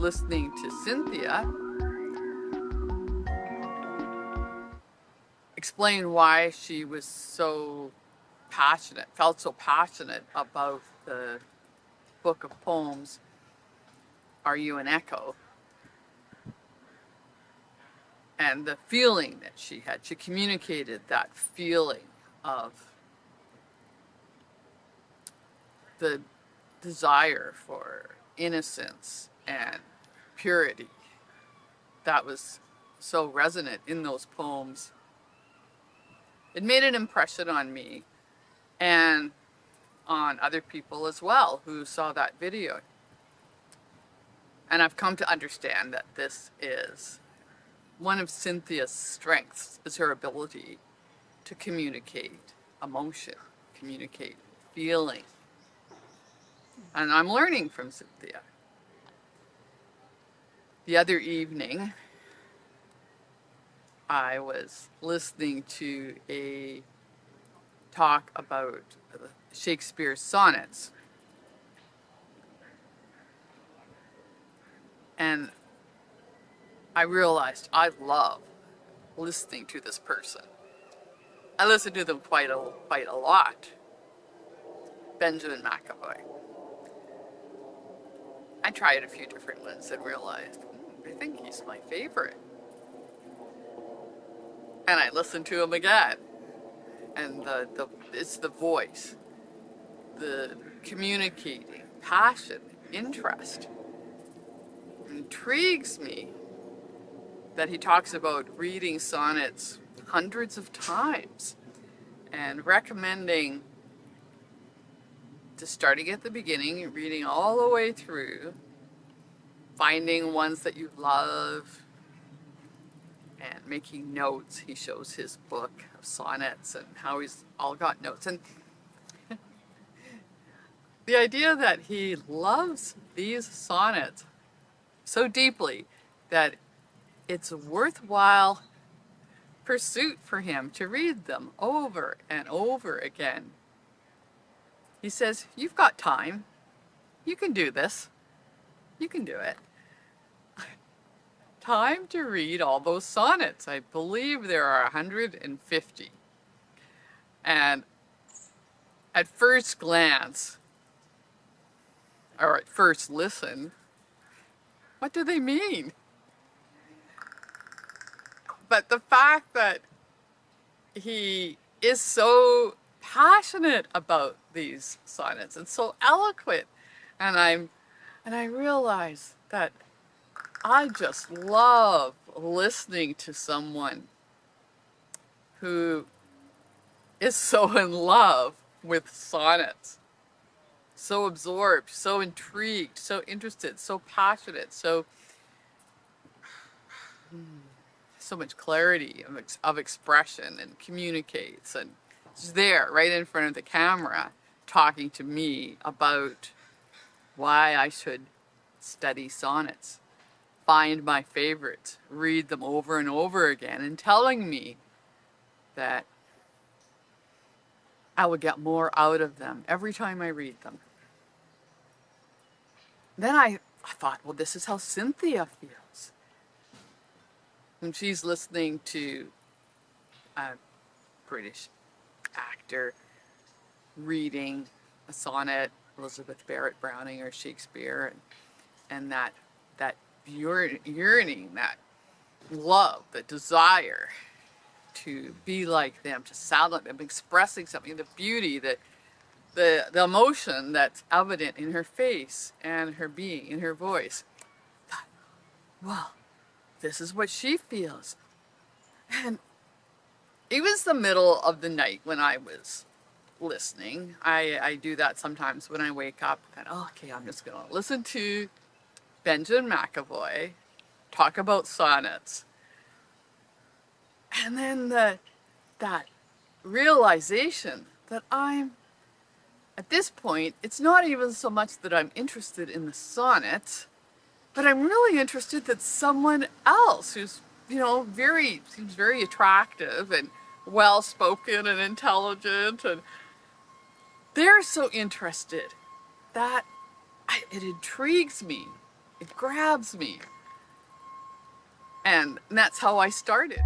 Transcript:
listening to Cynthia explain why she was so passionate, felt so passionate about the book of poems, Are You an Echo? And the feeling that she had. She communicated that feeling of the desire for innocence and purity that was so resonant in those poems. It made an impression on me and on other people as well who saw that video. And I've come to understand that this is one of Cynthia's strengths, is her ability to communicate emotion, communicate feeling. And I'm learning from Cynthia. The other evening, I was listening to a talk about Shakespeare's sonnets. And I realized I love listening to this person. I listen to them quite a lot. Benjamin McEvoy. I tried a few different ones and realized, I think he's my favorite. And I listened to him again. And it's the voice, the communicating, passion, interest. It intrigues me that he talks about reading sonnets hundreds of times and recommending to starting at the beginning, reading all the way through, finding ones that you love, and making notes. He shows his book of sonnets and how he's all got notes. And the idea that he loves these sonnets so deeply that it's a worthwhile pursuit for him to read them over and over again. He says, you've got time. You can do this. You can do it. Time to read all those sonnets. I believe there are 150. And at first glance, or at first listen, what do they mean? But the fact that he is so passionate about these sonnets and so eloquent, and I realize that I just love listening to someone who is so in love with sonnets, so absorbed, so intrigued, so interested, so passionate, so much clarity of expression, and communicates, and is there right in front of the camera talking to me about why I should study sonnets, find my favorites, read them over and over again, and telling me that I would get more out of them every time I read them. Then I thought, well, this is how Cynthia feels when she's listening to a British actor reading a sonnet, Elizabeth Barrett Browning or Shakespeare, and that yearning, that love, that desire to be like them, to sound like them, expressing something, the beauty, the emotion that's evident in her face and her being, in her voice. Well, this is what she feels. And it was the middle of the night when I was listening. I do that sometimes when I wake up and, okay, I'm just going to listen to Benjamin McEvoy talk about sonnets. And then that realization that at this point, it's not even so much that I'm interested in the sonnet, but I'm really interested that someone else who's, seems very attractive and well-spoken and intelligent, and they're so interested that it intrigues me It grabs me. And that's how I started.